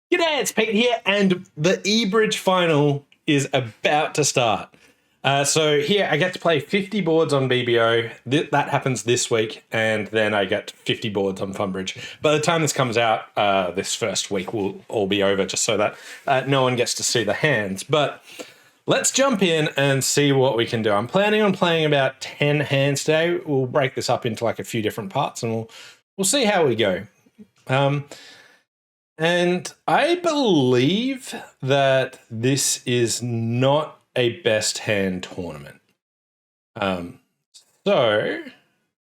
G'day, it's Pete here, and the eBridge final is about to start. So here I get to play 50 boards on BBO. That happens this week, and then I get 50 boards on Funbridge. By the time this comes out, this first week will all be over, just so that no one gets to see the hands. But let's jump in and see what we can do. I'm planning on playing about 10 hands today. We'll break this up into like a few different parts, and we'll see how we go. And I believe that this is not a best hand tournament. So,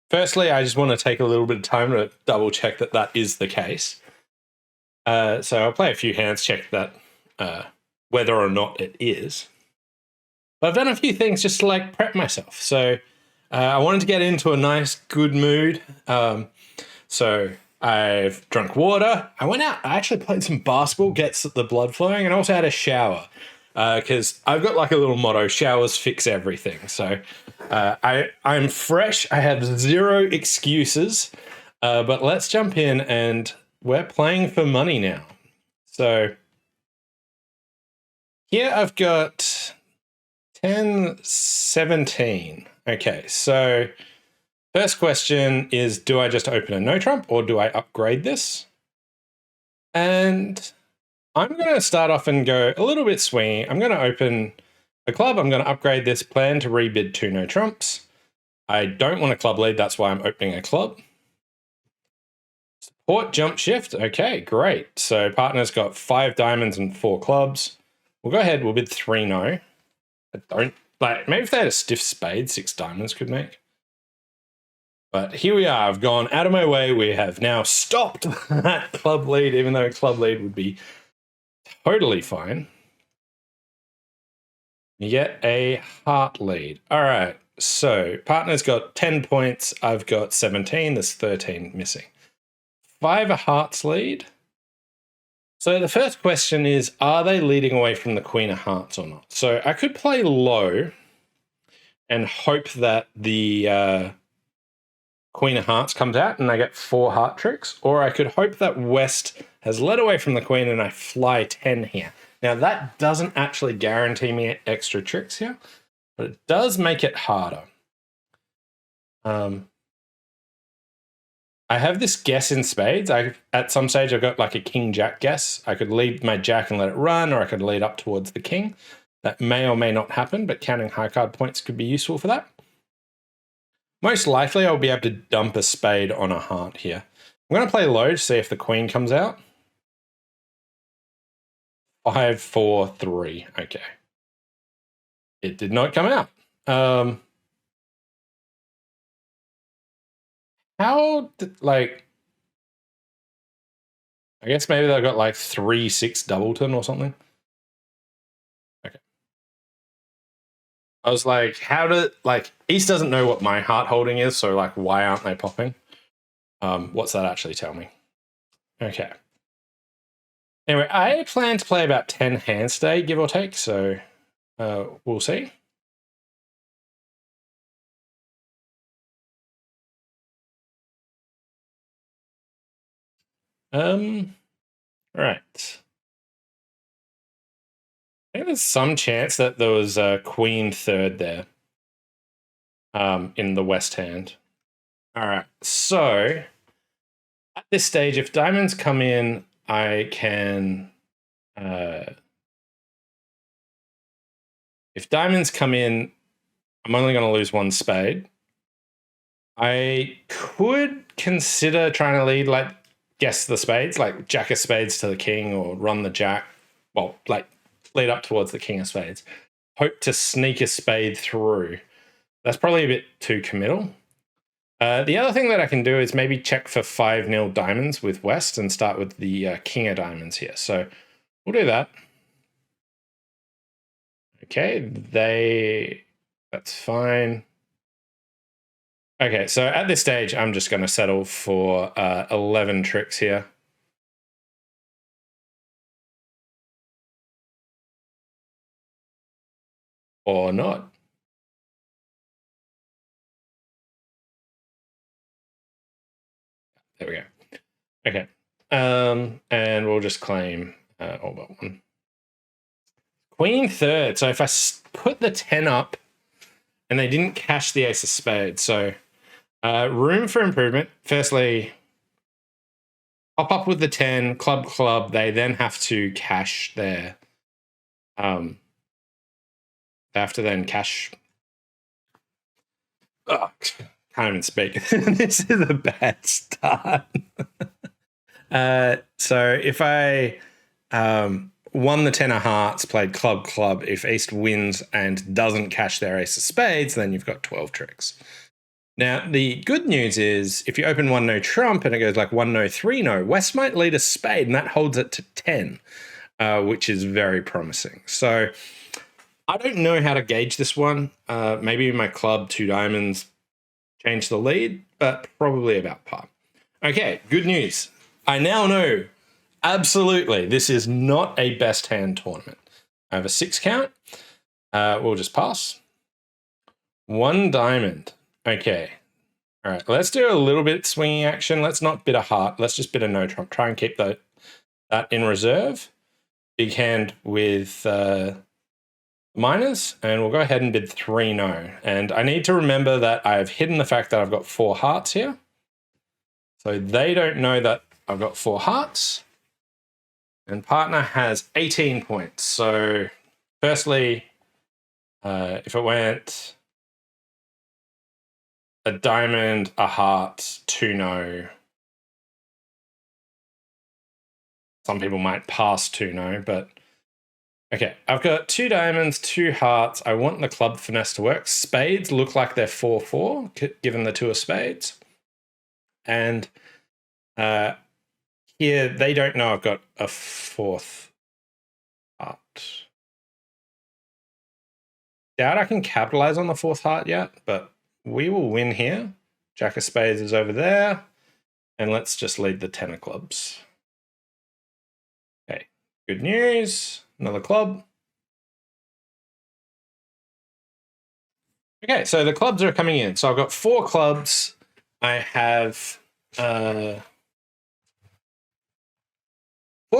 firstly, I just want to take a little bit of time to double check that that is the case. So I'll play a few hands, check that whether or not it is. But I've done a few things just to like prep myself. So I wanted to get into a nice, good mood. So I've drunk water. I went out. I actually played some basketball, gets the blood flowing, and I also had a shower because I've got like a little motto: showers fix everything. So I'm fresh. I have zero excuses. But let's jump in, and we're playing for money now. So here I've got 10, 17. Okay, so first question is, do I just open a no trump or do I upgrade this? And I'm going to start off and go a little bit swingy. I'm going to open a club. I'm going to upgrade this, plan to rebid 2 no trumps. I don't want a club lead. That's why I'm opening a club. Support jump shift. Okay, great. So partner's got 5 diamonds and 4 clubs. We'll go ahead. We'll bid 3 no. I don't like, maybe if they had a stiff spade, 6 diamonds could make. But here we are. I've gone out of my way. We have now stopped that club lead, even though a club lead would be totally fine. You get a heart lead. All right. So partner's got 10 points. I've got 17. There's 13 missing. 5 hearts lead. So the first question is, are they leading away from the Queen of Hearts or not? So I could play low and hope that the Queen of Hearts comes out and I get 4 heart tricks, or I could hope that West has led away from the Queen and I fly 10 here. Now that doesn't actually guarantee me extra tricks here, but it does make it harder. I have this guess in spades. At some stage I've got like a king-jack guess. I could lead my jack and let it run, or I could lead up towards the king. That may or may not happen, but counting high card points could be useful for that. Most likely I'll be able to dump a spade on a heart here. I'm going to play low to see if the queen comes out. 5, 4, 3. Okay. It did not come out. I guess maybe they've got like 3, 6 doubleton or something. Okay. I was like, East doesn't know what my heart holding is, so like, why aren't they popping? What's that actually tell me? Okay. Anyway, I plan to play about 10 hands today, give or take, so we'll see. Right. I think there's some chance that there was a queen third there in the west hand. All right, so at this stage, if diamonds come in, I can... if diamonds come in, I'm only going to lose 1 spade. I could consider trying to lead, like, guess the spades, like jack of spades to the king, or run the jack. Well, like, lead up towards the king of spades. Hope to sneak a spade through. That's probably a bit too committal. The other thing that I can do is maybe check for 5-0 diamonds with West and start with the king of diamonds here. So we'll do that. Okay, that's fine. Okay, so at this stage, I'm just going to settle for 11 tricks here. Or not. There we go. Okay. And we'll just claim All but one. Queen third. So if I put the 10 up and they didn't cash the ace of spades, so room for improvement. Firstly, pop up with the 10, club, club. They then have to cash their, they have to then cash. Oh, can't even speak. This is a bad start. So if I won the 10 of hearts, played club, club, if East wins and doesn't cash their ace of spades, then you've got 12 tricks. Now, the good news is if you open 1 no trump and it goes like 1 no 3 no, West might lead a spade and that holds it to 10, which is very promising. So I don't know how to gauge this one. Maybe my club, 2 diamonds, change the lead, but probably about par. Okay, good news. I now know absolutely this is not a best hand tournament. I have a 6 count. We'll just pass. 1 diamond. Okay. All right. Let's do a little bit swinging action. Let's not bid a heart. Let's just bid a no trump. Try and keep that in reserve. Big hand with minors. And we'll go ahead and bid 3 no. And I need to remember that I've hidden the fact that I've got 4 hearts here. So they don't know that I've got 4 hearts. And partner has 18 points. So firstly, if it went a diamond, a heart, 2 no. Some people might pass 2 no, but okay. I've got 2 diamonds, 2 hearts. I want the club finesse to work. Spades look like they're 4-4, given the 2 of spades. And here, they don't know I've got a 4th heart. Doubt I can capitalize on the 4th heart yet, but we will win here. Jack of spades is over there. And let's just lead the 10 of clubs. Okay, good news. Another club. Okay, so the clubs are coming in. So I've got 4 clubs. I have 4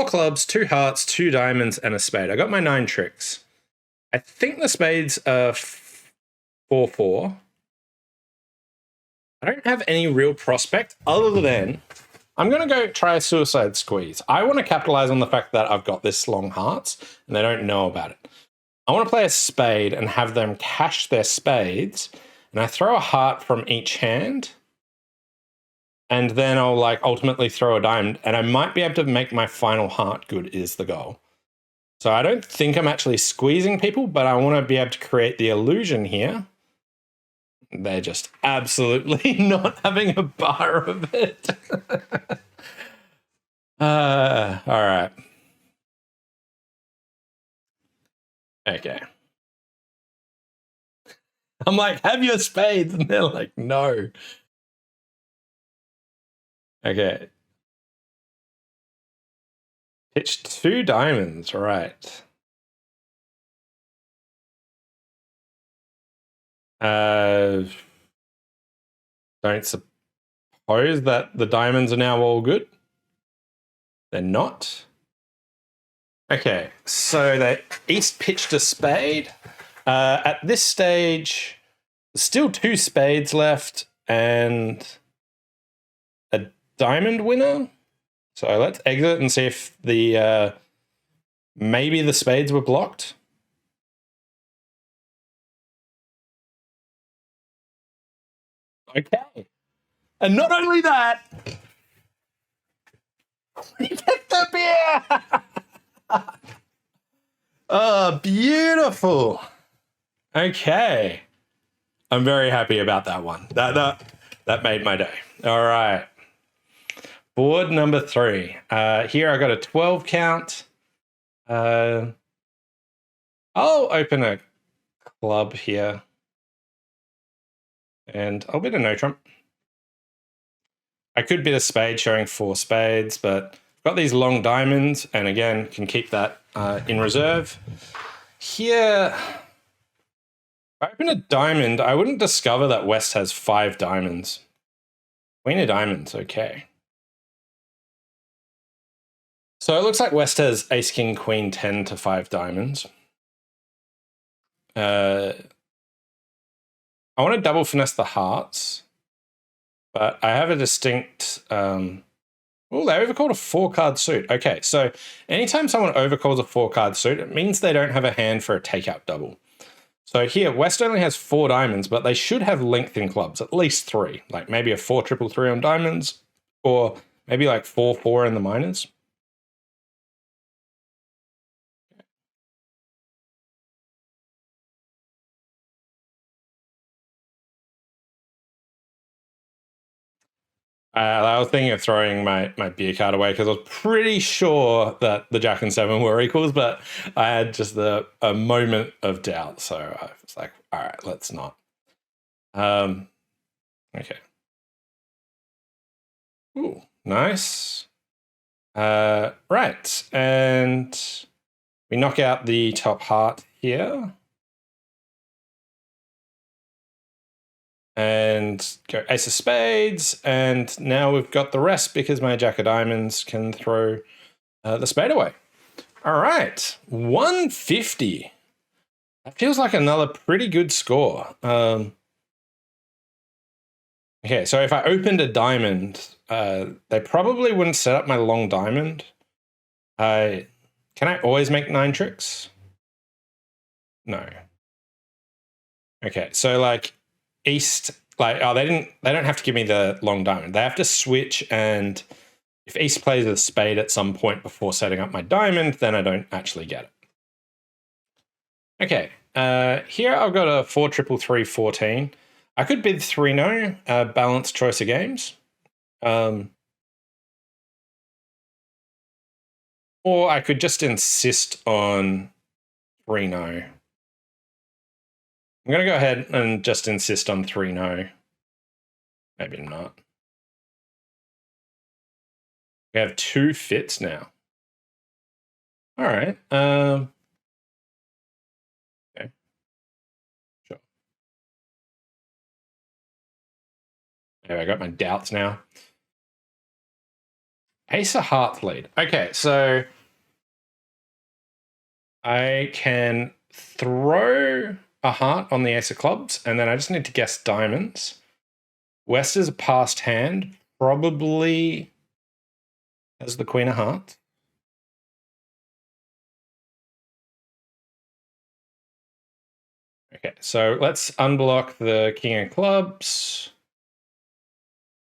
clubs, 2 hearts, 2 diamonds, and a spade. I got my 9 tricks. I think the spades are 4-4. I don't have any real prospect other than I'm going to go try a suicide squeeze. I want to capitalize on the fact that I've got this long hearts and they don't know about it. I want to play a spade and have them cash their spades, and I throw a heart from each hand, and then I'll like ultimately throw a diamond, and I might be able to make my final heart good is the goal. So I don't think I'm actually squeezing people, but I want to be able to create the illusion here. They're just absolutely not having a bar of it. All right. Okay. I'm like, have your spades. And they're like, no. Okay. Pitch 2 diamonds, right. Don't suppose that the diamonds are now all good. They're not. Okay, so they East pitched a spade. At this stage, there's still 2 spades left and a diamond winner. So let's exit and see if the maybe the spades were blocked. Okay. And not only that, we get the beer. Oh, beautiful. Okay. I'm very happy about that one. That made my day. All right. Board number 3. Here I got a 12 count. I'll open a club here. And I'll bid a no trump. I could bid a spade showing 4 spades, but I've got these long diamonds and again can keep that in reserve. Here, if I open a diamond, I wouldn't discover that West has 5 diamonds. Queen of diamonds, okay. So it looks like West has ace, king, queen, 10 to 5 diamonds. I want to double finesse the hearts, but I have a distinct... oh, they overcalled a 4-card suit. Okay, so anytime someone overcalls a 4-card suit, it means they don't have a hand for a takeout double. So here, West only has 4 diamonds, but they should have length in clubs, at least 3. Like maybe a 4-3-3 on diamonds, or maybe like 4-4 in the minors. I was thinking of throwing my beer card away because I was pretty sure that the Jack and 7 were equals, but I had just a moment of doubt. So I was like, all right, let's not. Okay. Ooh, nice. Right. And we knock out the top heart here. And go ace of spades, and now we've got the rest because my jack of diamonds can throw the spade away. All right, 150. That feels like another pretty good score. Okay, so if I opened a diamond, they probably wouldn't set up my long diamond. Can I always make 9 tricks? No. Okay, so like East, like, oh, they don't have to give me the long diamond. They have to switch, and if East plays a spade at some point before setting up my diamond, then I don't actually get it. Okay, here I've got a 4-3-3 14. I could bid 3-no, balanced choice of games. Or I could just insist on 3-no. I'm going to go ahead and just insist on 3-no. Maybe not. We have 2 fits now. All right. Okay. Sure. Anyway, I got my doubts now. Ace of hearts lead. Okay, so I can throw a heart on the ace of clubs, and then I just need to guess diamonds. West is a passed hand, probably has the queen of hearts. Okay, so let's unblock the king of clubs,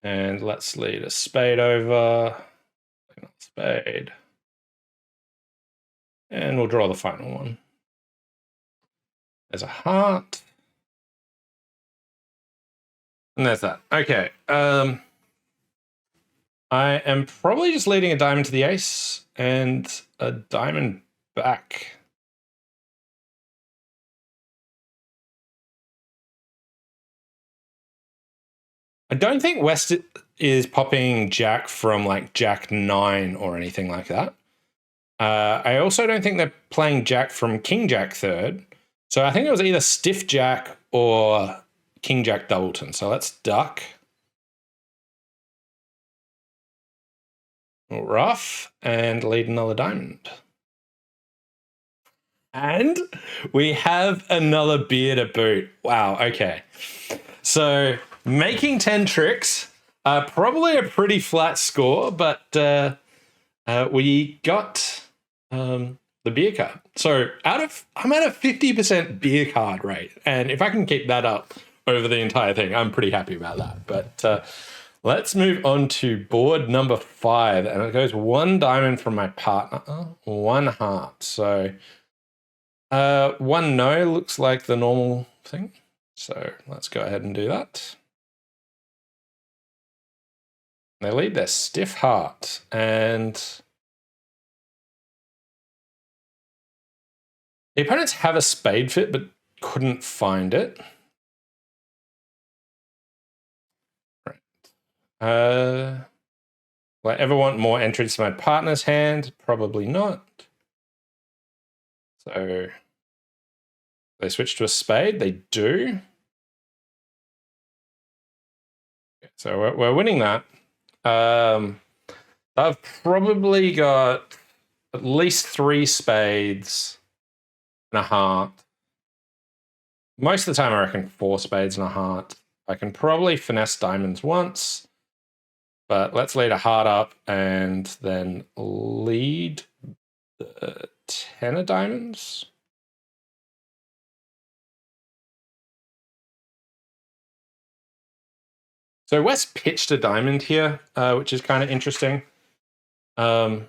and let's lead a spade over. Spade. And we'll draw the final one. There's a heart. And there's that. Okay. I am probably just leading a diamond to the ace and a diamond back. I don't think West is popping jack from like jack 9 or anything like that. I also don't think they're playing jack from king jack third. So I think it was either stiff jack or king jack doubleton. So let's duck. Rough and lead another diamond. And we have another beer to boot. Wow, okay. So making 10 tricks, probably a pretty flat score, but we got the beer card. So I'm at a 50% beer card rate. And if I can keep that up over the entire thing, I'm pretty happy about that. But let's move on to board number 5. And it goes 1 diamond from my partner, 1 heart. So 1 no looks like the normal thing. So let's go ahead and do that. They lead their stiff heart, and the opponents have a spade fit but couldn't find it. Right. Will I ever want more entries to my partner's hand? Probably not. So they switch to a spade. They do. So we're winning that. I've probably got at least 3 spades and a heart. Most of the time, I reckon 4 spades and a heart. I can probably finesse diamonds once, but let's lead a heart up and then lead the 10 of diamonds. So West pitched a diamond here, which is kind of interesting. Let's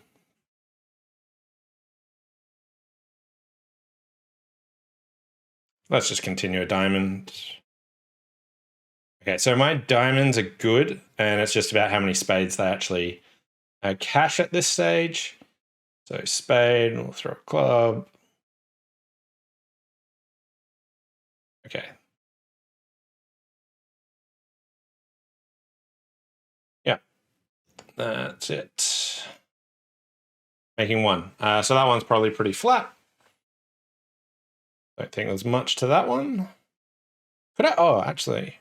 just continue a diamond. Okay, so my diamonds are good, and it's just about how many spades they actually cash at this stage. So spade, we'll throw a club. Okay. Yeah, that's it. Making 1. So that one's probably pretty flat. Don't think there's much to that one. Could I? Oh, actually.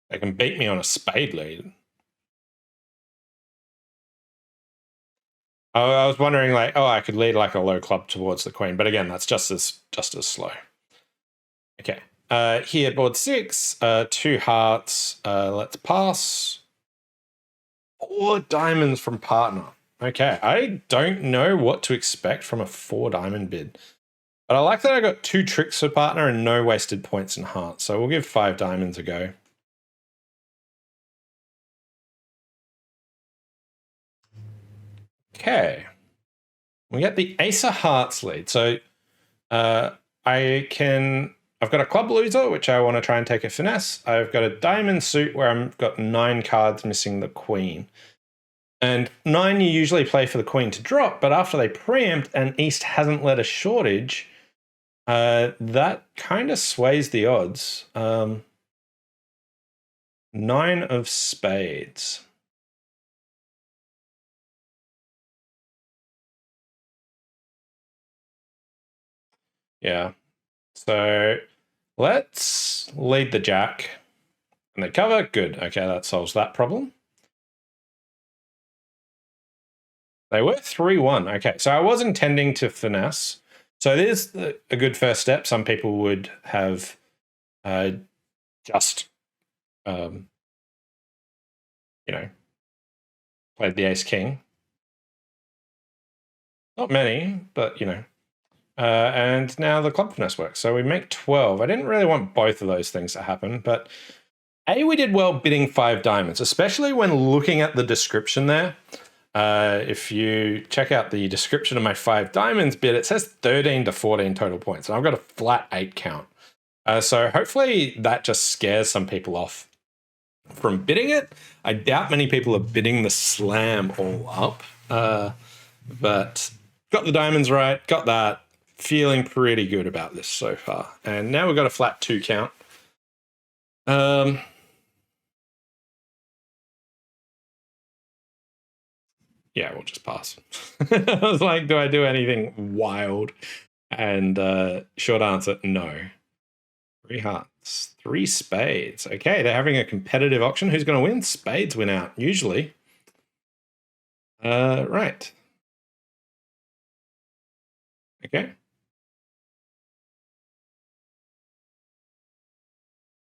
They can beat me on a spade lead. I was wondering, like, oh, I could lead like a low club towards the queen, but again, that's just as slow. Okay. Here, board 6, 2 hearts. Let's pass. 4 diamonds from partner. Okay, I don't know what to expect from a 4 diamond bid, but I like that I got 2 tricks for partner and no wasted points in hearts. So we'll give 5 diamonds a go. Okay. We get the ace of hearts lead. So I've got a club loser, which I want to try and take a finesse. I've got a diamond suit where I've got 9 cards missing the queen. And 9 you usually play for the queen to drop, but after they preempt and East hasn't led a shortage, that kind of sways the odds. 9 of spades. Yeah. So let's lead the jack. And they cover. Good. Okay, that solves that problem. They were 3-1. Okay, so I was intending to finesse. So it is a good first step. Some people would have just, played the ace-king. Not many, but, and now the club finesse works. So we make 12. I didn't really want both of those things to happen, but we did well bidding 5 diamonds, especially when looking at the description there. If you check out the description of my 5 diamonds bid, it says 13 to 14 total points, and I've got a flat 8 count. So hopefully that just scares some people off from bidding it. I doubt many people are bidding the slam all up, but got the diamonds right, got that. Feeling pretty good about this so far. And now we've got a flat 2 count. Yeah, we'll just pass. I was like, do I do anything wild? And short answer, no. 3 hearts, 3 spades. Okay, they're having a competitive auction. Who's going to win? Spades win out, usually. Right. Okay.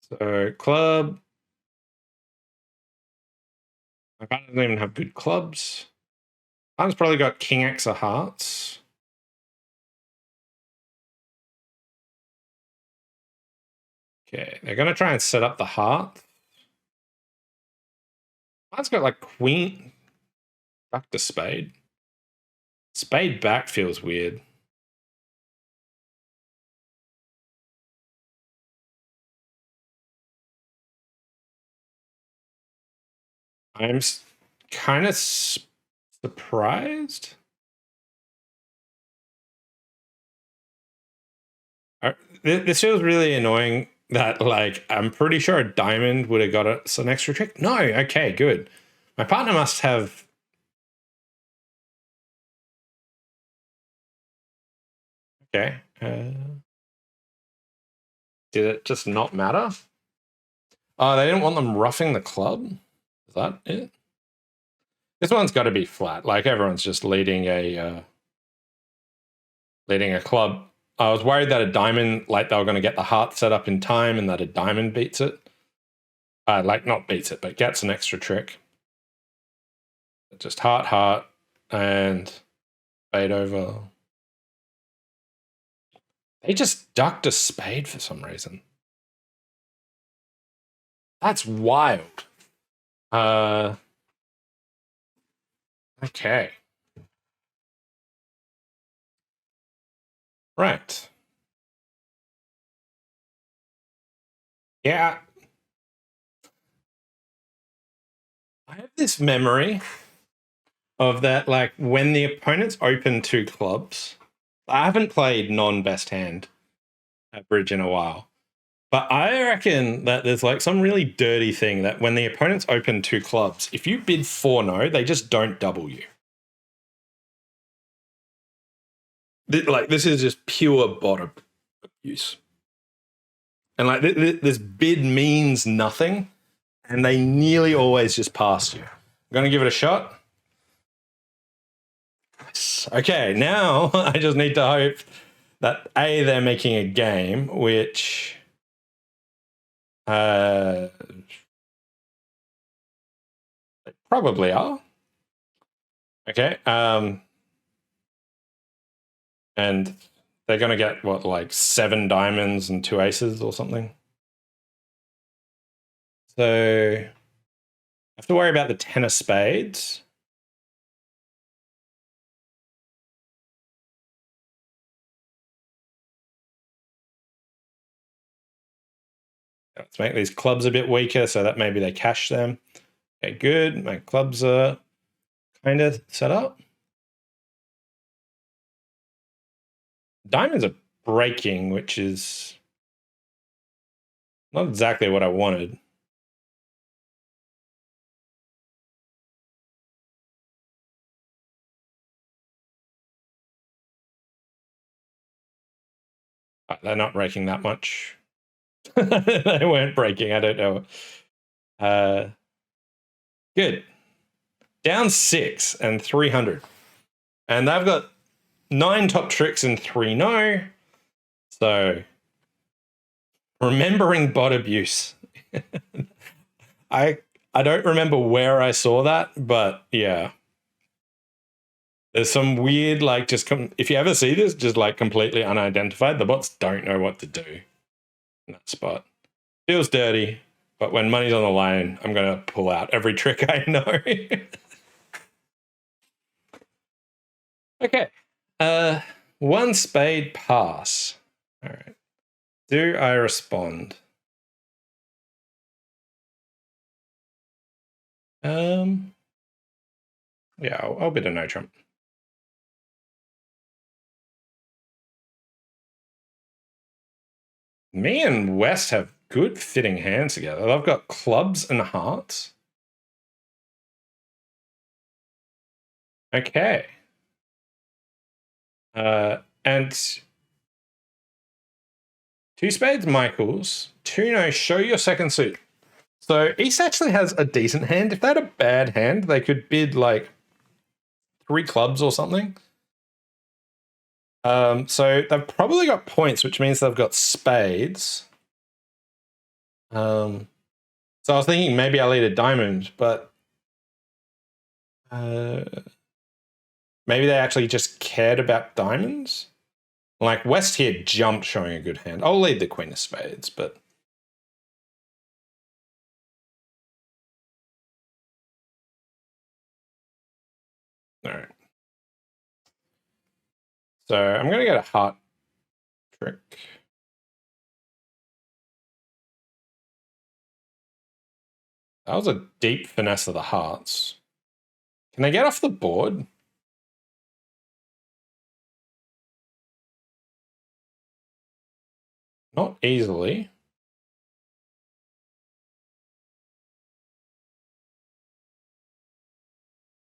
So club. My partner doesn't even have good clubs. Partner's probably got king X of hearts. Okay, they're going to try and set up the heart. Partner's got like queen, back to spade. Spade back feels weird. I'm kind of surprised. This feels really annoying that, like, I'm pretty sure a diamond would have got us an extra trick. No, okay, good. My partner must have... Okay. Did it just not matter? Oh, they didn't want them roughing the club? that it? This one's got to be flat. Like everyone's just leading a club. I was worried that a diamond, like they were going to get the heart set up in time and that a diamond beats it. Like not beats it, but gets an extra trick. Just heart, and spade over. They just ducked a spade for some reason. That's wild. Okay. Right. Yeah. I have this memory of that, like when the opponents open 2 clubs. I haven't played non-best hand at bridge in a while, but I reckon that there's like some really dirty thing that when the opponents open 2 clubs, if you bid 4-no, they just don't double you. Like this is just pure bottom abuse. And like this bid means nothing, and they nearly always just pass you. I'm going to give it a shot. Okay, now I just need to hope that A, they're making a game, which they probably are. Okay, and they're going to get, what, like 7 diamonds and 2 aces or something? So I have to worry about the 10 of spades. Let's make these clubs a bit weaker so that maybe they cash them. Okay, good. My clubs are kind of set up. Diamonds are breaking, which is not exactly what I wanted. They're not breaking that much. They weren't breaking. I don't know. Good. Down 6 and 300. And they've got 9 top tricks and 3 no. So remembering bot abuse. I don't remember where I saw that, but yeah. There's some weird, like, just if you ever see this, just like completely unidentified, the bots don't know what to do in that spot. Feels dirty, but when money's on the line, I'm going to pull out every trick I know. Okay. 1 spade pass. All right. Do I respond? Yeah, I'll bid a no trump. Me and West have good fitting hands together. I've got clubs and hearts. Okay. And 2 spades, Michaels. 2 no, show your second suit. So East actually has a decent hand. If they had a bad hand, they could bid like 3 clubs or something. So they've probably got points, which means they've got spades. So I was thinking maybe I'll lead a diamond, but maybe they actually just cared about diamonds. Like West here jumped showing a good hand. I'll lead the queen of spades, but all right. So I'm going to get a heart trick. That was a deep finesse of the hearts. Can they get off the board? Not easily.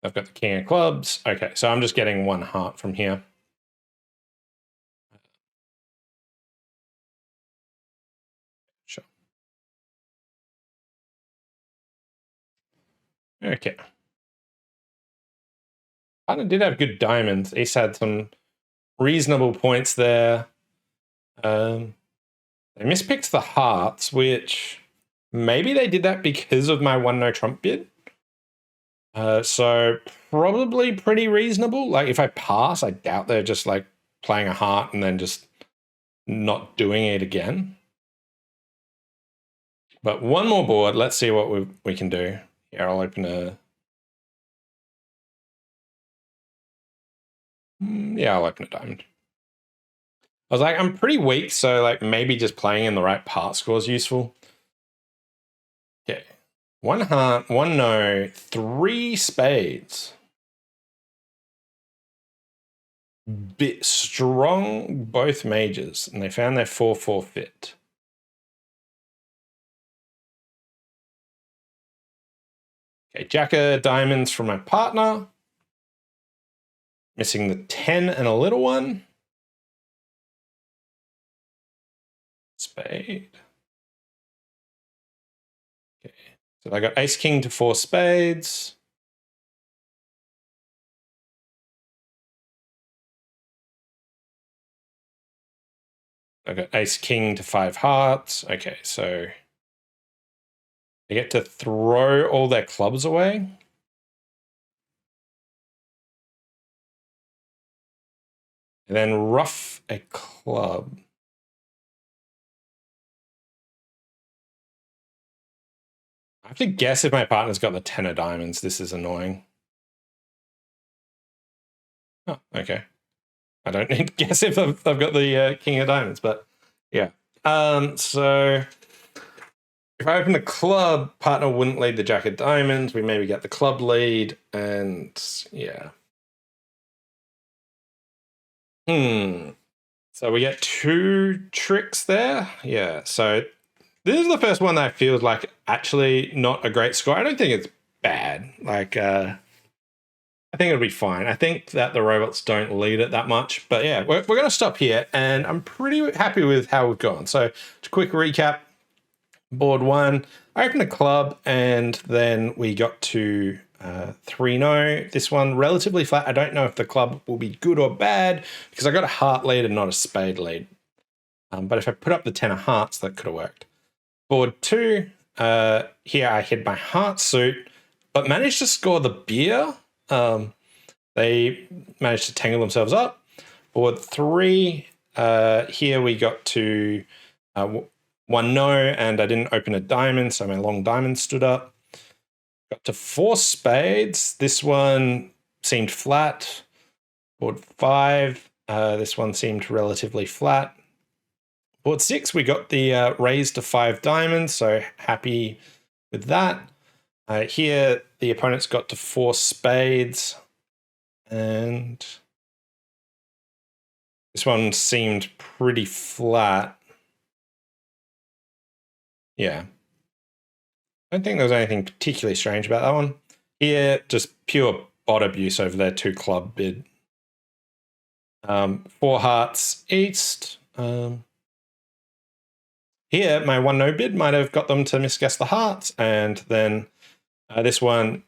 I've got the king of clubs. Okay, so I'm just getting 1 heart from here. Sure. Okay. Partner did have good diamonds. Ace had some reasonable points there. They mispicked the hearts, which maybe they did that because of my 1 no trump bid. So probably pretty reasonable. Like if I pass, I doubt they're just like playing a heart and then just not doing it again. But one more board. Let's see what we can do. Here, I'll open a... Yeah, I'll open a diamond. I was like, I'm pretty weak, so like maybe just playing in the right part score is useful. Okay. 1 heart, 1 no, 3 spades. Bit strong, both majors, and they found their 4-4 fit. Okay, jack of diamonds from my partner. Missing the 10 and a little one. Spade. Okay, so I got ace king to 4 spades. I got ace king to 5 hearts. Okay, so they get to throw all their clubs away. And then ruff a club. I have to guess if my partner's got the 10 of diamonds. This is annoying. Oh, okay. I don't need to guess if I've got the king of diamonds, but yeah. So if I open a club, partner wouldn't lead the jack of diamonds. We maybe get the club lead, and yeah. So we get 2 tricks there. Yeah, so this is the first one that feels like actually not a great score. I don't think it's bad. Like, I think it'll be fine. I think that the robots don't lead it that much. But yeah, we're going to stop here, and I'm pretty happy with how we've gone. So to quick recap, board 1, I opened a club, and then we got to 3 no. This one relatively flat. I don't know if the club will be good or bad because I got a heart lead and not a spade lead. But if I put up the 10 of hearts, that could have worked. Board 2, here I hit my heart suit, but managed to score the beer. They managed to tangle themselves up. Board 3, here we got to 1 no, and I didn't open a diamond, so my long diamond stood up. Got to 4 spades. This one seemed flat. Board 5, this one seemed relatively flat. Board 6, we got the raise to 5 diamonds, so happy with that. Here, the opponents got to 4 spades, and this one seemed pretty flat. Yeah. I don't think there was anything particularly strange about that one. Here, just pure bot abuse over their 2 club bid. 4 hearts east. Here, my 1 no bid might have got them to misguess the hearts, and then this one,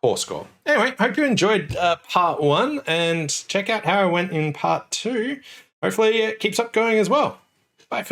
poor score. Anyway, hope you enjoyed part 1, and check out how I went in part 2. Hopefully it keeps up going as well. Bye for now.